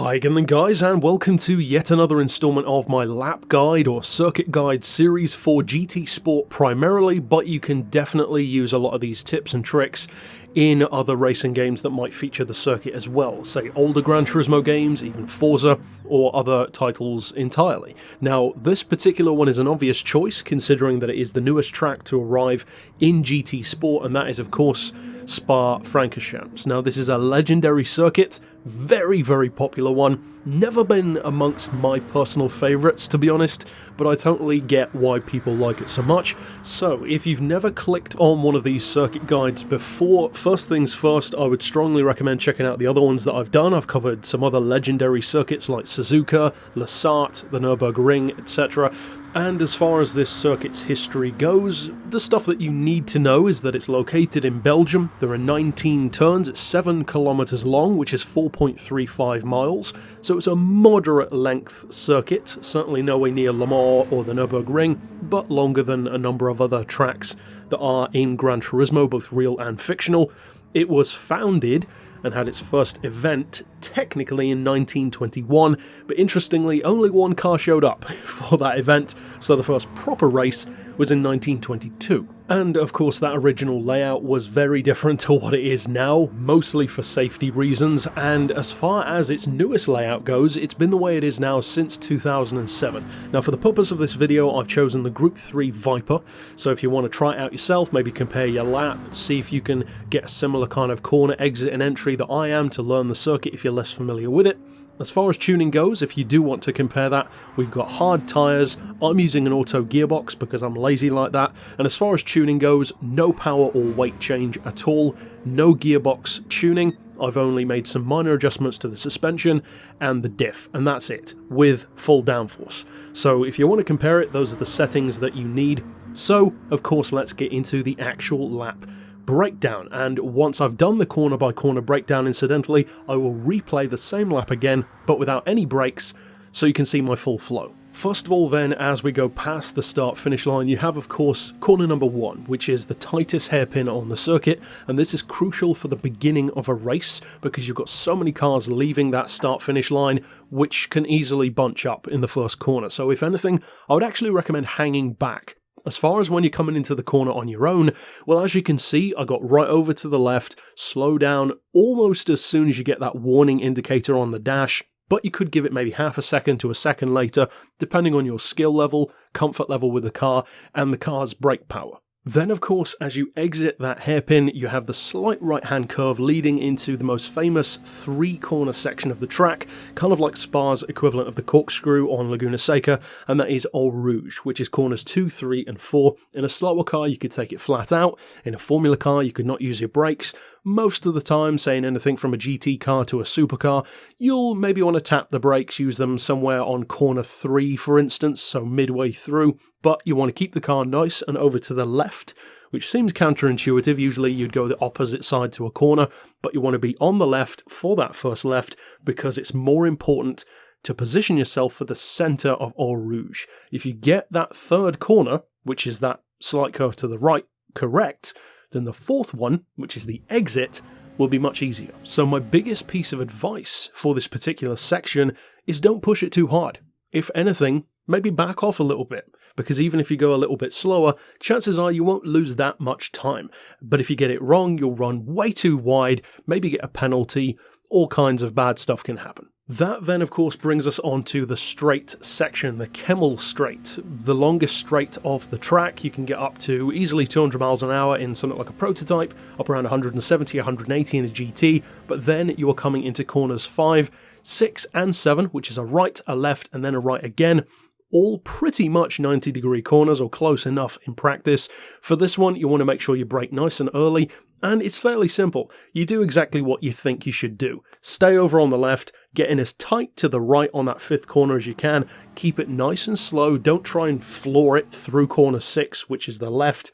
Hi again then guys, and welcome to yet another installment of my lap guide or circuit guide series for GT Sport primarily, but you can definitely use a lot of these tips and tricks in other racing games that might feature the circuit as well, say older Gran Turismo games, even Forza, or other titles entirely. Now, this particular one is an obvious choice, considering that it is the newest track to arrive in GT Sport, and that is of course SPA FRANCORCHAMPS. Now, this is a legendary circuit, very popular one, never been amongst my personal favourites to be honest, but I totally get why people like it so much. So if you've never clicked on one of these circuit guides before, first things first, I would strongly recommend checking out the other ones that I've done. I've covered some other legendary circuits like Suzuka, Lasat, the Nürburgring, etc. And as far as this circuit's history goes, the stuff that you need to know is that it's located in Belgium. There are 19 turns, it's 7 kilometers long, which is 4.35 miles, so it's a moderate length circuit, certainly nowhere near Le Mans or the Nürburgring, but longer than a number of other tracks that are in Gran Turismo, both real and fictional. It was founded and had its first event technically in 1921, but interestingly only one car showed up for that event, so the first proper race was in 1922. And of course that original layout was very different to what it is now, mostly for safety reasons, and as far as its newest layout goes, it's been the way it is now since 2007. Now for the purpose of this video, I've chosen the Group 3 Viper, so if you want to try it out yourself, maybe compare your lap, see if you can get a similar kind of corner exit and entry that I am to learn the circuit if you're less familiar with it. As far as tuning goes, if you do want to compare that, we've got hard tyres, I'm using an auto gearbox because I'm lazy like that, and as far as tuning goes, no power or weight change at all, no gearbox tuning, I've only made some minor adjustments to the suspension and the diff, and that's it, with full downforce. So if you want to compare it, those are the settings that you need. So, of course, let's get into the actual lap breakdown, and once I've done the corner by corner breakdown incidentally, I will replay the same lap again but without any breaks so you can see my full flow. First of all then, as we go past the start finish line, you have of course corner number 1, which is the tightest hairpin on the circuit, and this is crucial for the beginning of a race because you've got so many cars leaving that start finish line which can easily bunch up in the first corner. So if anything, I would actually recommend hanging back. As far as when you're coming into the corner on your own, well, as you can see, I got right over to the left, slow down almost as soon as you get that warning indicator on the dash, but you could give it maybe half a second to a second later, depending on your skill level, comfort level with the car, and the car's brake power. Then, of course, as you exit that hairpin, you have the slight right-hand curve leading into the most famous three-corner section of the track, kind of like Spa's equivalent of the corkscrew on Laguna Seca, and that is Eau Rouge, which is corners 2, 3, and 4. In a slower car, you could take it flat out. In a Formula car, you could not use your brakes. Most of the time, saying anything from a GT car to a supercar, you'll maybe want to tap the brakes, use them somewhere on corner 3, for instance, so midway through, but you want to keep the car nice and over to the left, which seems counterintuitive. Usually you'd go the opposite side to a corner, but you want to be on the left for that first left because it's more important to position yourself for the centre of Eau Rouge. If you get that third corner, which is that slight curve to the right, correct, then the fourth one, which is the exit, will be much easier. So my biggest piece of advice for this particular section is don't push it too hard. If anything, maybe back off a little bit, because even if you go a little bit slower, chances are you won't lose that much time. But if you get it wrong, you'll run way too wide, maybe get a penalty, all kinds of bad stuff can happen. That then of course brings us on to the straight section, the Kemmel Straight, the longest straight of the track. You can get up to easily 200 miles an hour in something like a prototype, up around 170, 180 in a GT, but then you are coming into corners 5, 6 and 7, which is a right, a left and then a right again, all pretty much 90-degree corners or close enough in practice. For this one, you want to make sure you brake nice and early, and it's fairly simple. You do exactly what you think you should do. Stay over on the left, get in as tight to the right on that 5th corner as you can, keep it nice and slow, don't try and floor it through corner 6, which is the left,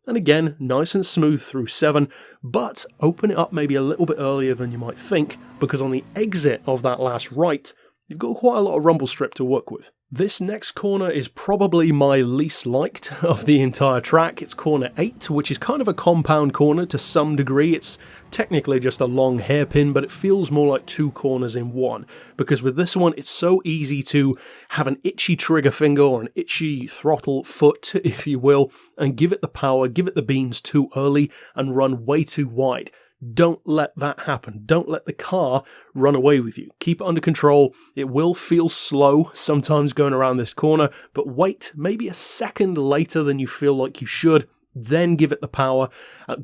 and again, nice and smooth through 7, but open it up maybe a little bit earlier than you might think, because on the exit of that last right, you've got quite a lot of rumble strip to work with. This next corner is probably my least liked of the entire track. It's corner 8, which is kind of a compound corner to some degree. It's technically just a long hairpin, but it feels more like 2 corners in one. Because with this one, it's so easy to have an itchy trigger finger or an itchy throttle foot, if you will, and give it the power, give it the beans too early, and run way too wide. Don't let that happen. Don't let the car run away with you. Keep it under control. It will feel slow sometimes going around this corner, but wait maybe a second later than you feel like you should, then give it the power,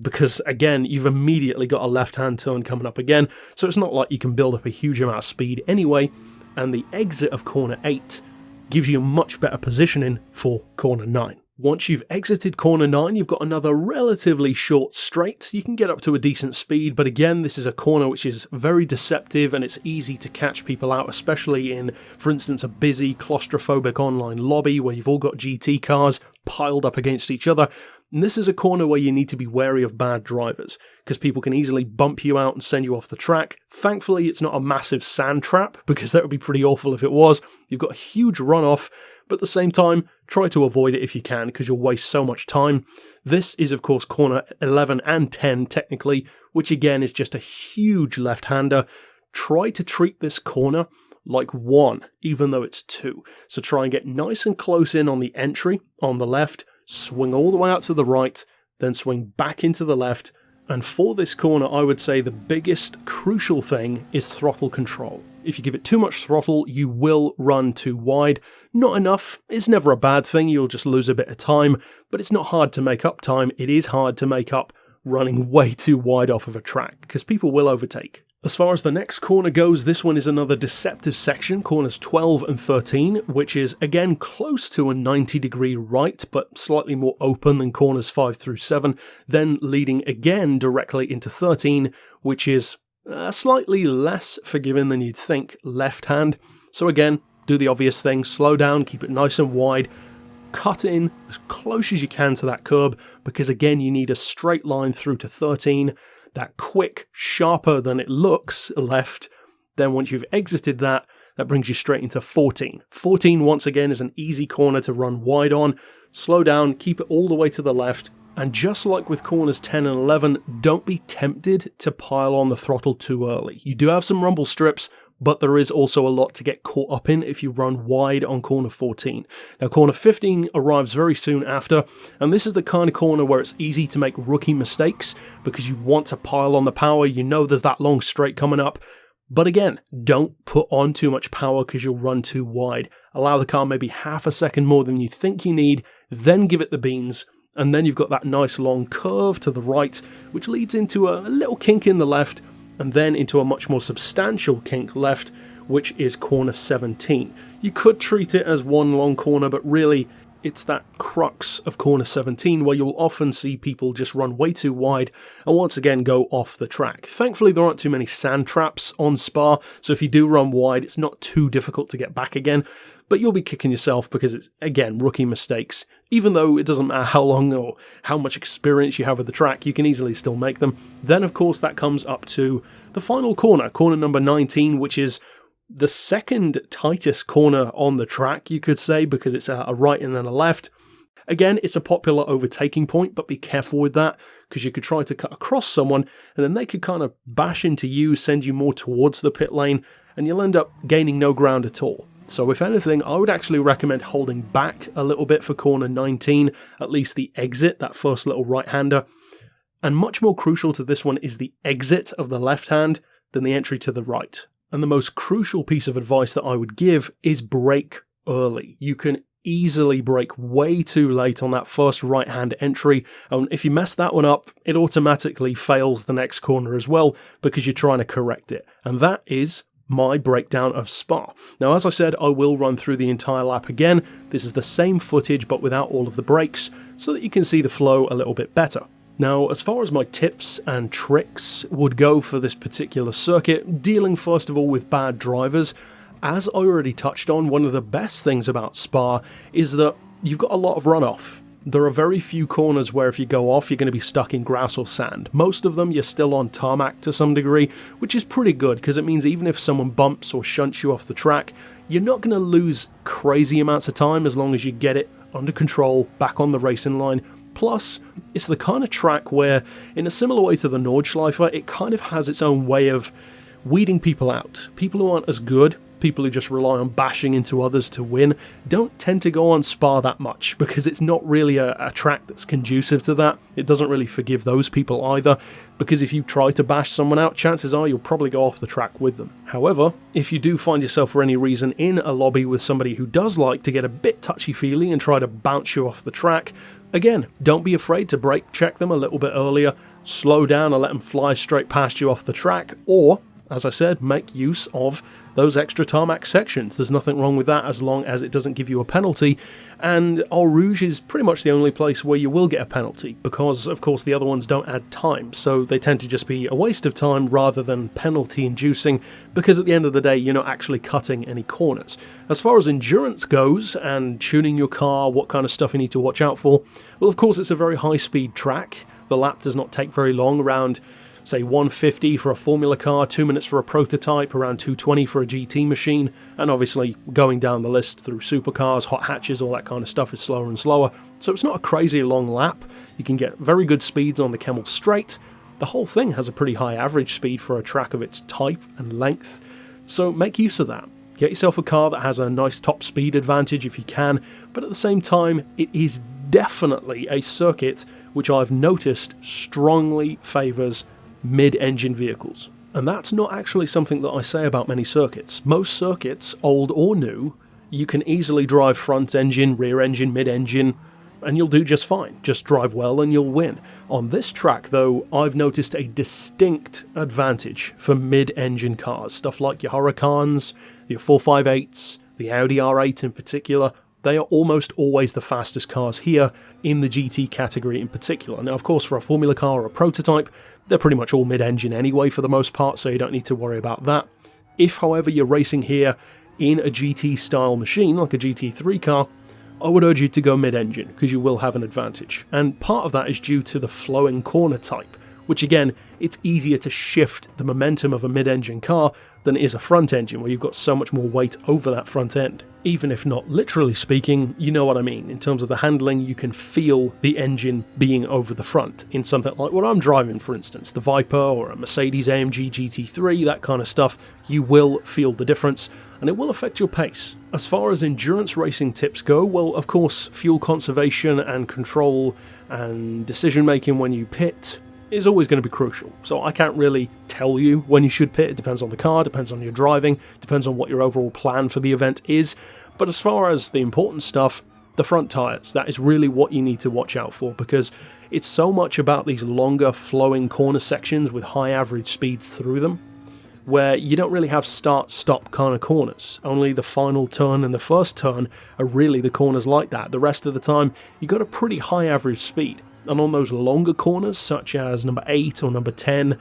because again, you've immediately got a left-hand turn coming up again, so it's not like you can build up a huge amount of speed anyway, and the exit of corner 8 gives you much better positioning for corner 9. Once you've exited corner 9, you've got another relatively short straight. You can get up to a decent speed, but again, this is a corner which is very deceptive and it's easy to catch people out, especially in, for instance, a busy, claustrophobic online lobby where you've all got GT cars piled up against each other. And this is a corner where you need to be wary of bad drivers, because people can easily bump you out and send you off the track. Thankfully, it's not a massive sand trap, because that would be pretty awful if it was. You've got a huge runoff, but at the same time, try to avoid it if you can, because you'll waste so much time. This is, of course, corner 11 and 10, technically, which again is just a huge left-hander. Try to treat this corner like 1, even though it's 2. So try and get nice and close in on the entry, on the left, swing all the way out to the right, then swing back into the left. And for this corner, I would say the biggest crucial thing is throttle control. If you give it too much throttle, you will run too wide. Not enough is never a bad thing, you'll just lose a bit of time, but it's not hard to make up time. It is hard to make up running way too wide off of a track, because people will overtake. As far as the next corner goes, this one is another deceptive section, corners 12 and 13, which is again close to a 90-degree right, but slightly more open than corners 5 through 7, then leading again directly into 13, which is slightly less forgiving than you'd think, left hand. So again, do the obvious thing, slow down, keep it nice and wide, cut in as close as you can to that curb, because again, you need a straight line through to 13, that quick, sharper than it looks left. Then once you've exited that, that brings you straight into 14. 14, once again, is an easy corner to run wide on. Slow down, keep it all the way to the left. And just like with corners 10 and 11, don't be tempted to pile on the throttle too early. You do have some rumble strips, but there is also a lot to get caught up in if you run wide on corner 14. Now, corner 15 arrives very soon after, and this is the kind of corner where it's easy to make rookie mistakes because you want to pile on the power. You know there's that long straight coming up. But again, don't put on too much power because you'll run too wide. Allow the car maybe half a second more than you think you need, then give it the beans. And then you've got that nice long curve to the right, which leads into a little kink in the left, and then into a much more substantial kink left, which is corner 17. You could treat it as one long corner, but really it's that crux of corner 17 where you'll often see people just run way too wide and once again go off the track. Thankfully, there aren't too many sand traps on Spa, so if you do run wide, it's not too difficult to get back again, but you'll be kicking yourself because it's, again, rookie mistakes. Even though it doesn't matter how long or how much experience you have with the track, you can easily still make them. Then, of course, that comes up to the final corner, corner number 19, which is the second tightest corner on the track, you could say, because it's a right and then a left. Again, it's a popular overtaking point, but be careful with that, because you could try to cut across someone, and then they could kind of bash into you, send you more towards the pit lane, and you'll end up gaining no ground at all. So if anything, I would actually recommend holding back a little bit for corner 19, at least the exit, that first little right-hander. And much more crucial to this one is the exit of the left hand than the entry to the right. And the most crucial piece of advice that I would give is brake early. You can easily brake way too late on that first right-hand entry, and if you mess that one up, it automatically fails the next corner as well because you're trying to correct it. And that is my breakdown of Spa. Now, as I said, I will run through the entire lap again. This is the same footage but without all of the brakes so that you can see the flow a little bit better. Now, as far as my tips and tricks would go for this particular circuit, dealing first of all with bad drivers, as I already touched on, one of the best things about Spa is that you've got a lot of runoff. There are very few corners where if you go off, you're going to be stuck in grass or sand. Most of them, you're still on tarmac to some degree, which is pretty good because it means even if someone bumps or shunts you off the track, you're not going to lose crazy amounts of time as long as you get it under control, back on the racing line. Plus, it's the kind of track where, in a similar way to the Nordschleife, it kind of has its own way of weeding people out. People who aren't as good, people who just rely on bashing into others to win, don't tend to go on Spa that much, because it's not really a track that's conducive to that. It doesn't really forgive those people either, because if you try to bash someone out, chances are you'll probably go off the track with them. However, if you do find yourself for any reason in a lobby with somebody who does like to get a bit touchy-feely and try to bounce you off the track, again, don't be afraid to brake check them a little bit earlier, slow down and let them fly straight past you off the track, or, as I said, make use of those extra tarmac sections. There's nothing wrong with that as long as it doesn't give you a penalty, and Eau Rouge is pretty much the only place where you will get a penalty, because of course the other ones don't add time, so they tend to just be a waste of time rather than penalty inducing, because at the end of the day you're not actually cutting any corners. As far as endurance goes and tuning your car, what kind of stuff you need to watch out for, well, of course it's a very high speed track. The lap does not take very long, around say 150 for a Formula car, 2 minutes for a prototype, around 220 for a GT machine, and obviously going down the list through supercars, hot hatches, all that kind of stuff is slower and slower. So it's not a crazy long lap. You can get very good speeds on the Kemmel Straight. The whole thing has a pretty high average speed for a track of its type and length, so make use of that. Get yourself a car that has a nice top speed advantage if you can, but at the same time it is definitely a circuit which I've noticed strongly favours mid-engine vehicles. And that's not actually something that I say about many circuits. Most circuits, old or new, you can easily drive front engine, rear engine, mid-engine, and you'll do just fine. Just drive well and you'll win. On this track though, I've noticed a distinct advantage for mid-engine cars. Stuff like your Huracans, your 458s, the Audi R8 in particular. They are almost always the fastest cars here in the GT category in particular. Now, of course, for a Formula car or a prototype, they're pretty much all mid-engine anyway for the most part, so you don't need to worry about that. If, however, you're racing here in a GT-style machine, like a GT3 car, I would urge you to go mid-engine, because you will have an advantage. And part of that is due to the flowing corner type, which again, it's easier to shift the momentum of a mid-engine car than it is a front engine, where you've got so much more weight over that front end. Even if not literally speaking, you know what I mean. In terms of the handling, you can feel the engine being over the front in something like what I'm driving, for instance, the Viper or a Mercedes AMG GT3, that kind of stuff. You will feel the difference, and it will affect your pace. As far as endurance racing tips go, well, of course, fuel conservation and control and decision making when you pit is always going to be crucial. So I can't really tell you when you should pit. It depends on the car, depends on your driving, depends on what your overall plan for the event is. But as far as the important stuff, the front tyres, that is really what you need to watch out for, because it's so much about these longer flowing corner sections with high average speeds through them, where you don't really have start-stop kind of corners. Only the final turn and the first turn are really the corners like that. The rest of the time, you got a pretty high average speed. And on those longer corners, such as number 8 or number 10,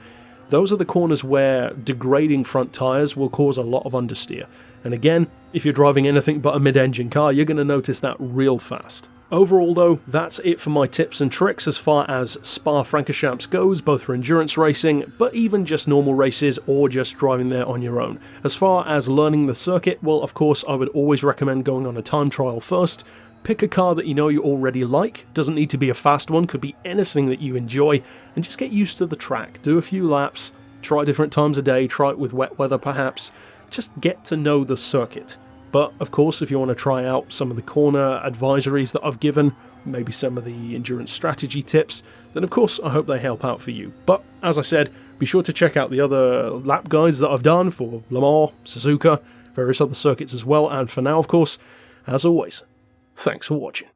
those are the corners where degrading front tyres will cause a lot of understeer. And again, if you're driving anything but a mid-engine car, you're going to notice that real fast. Overall though, that's it for my tips and tricks as far as Spa Francorchamps goes, both for endurance racing, but even just normal races or just driving there on your own. As far as learning the circuit, well, of course, I would always recommend going on a time trial first. Pick a car that you know you already like, doesn't need to be a fast one, could be anything that you enjoy, and just get used to the track. Do a few laps, try different times a day, try it with wet weather perhaps, just get to know the circuit. But of course, if you want to try out some of the corner advisories that I've given, maybe some of the endurance strategy tips, then of course I hope they help out for you. But as I said, be sure to check out the other lap guides that I've done for Le Mans, Suzuka, various other circuits as well, and for now of course, as always, thanks for watching.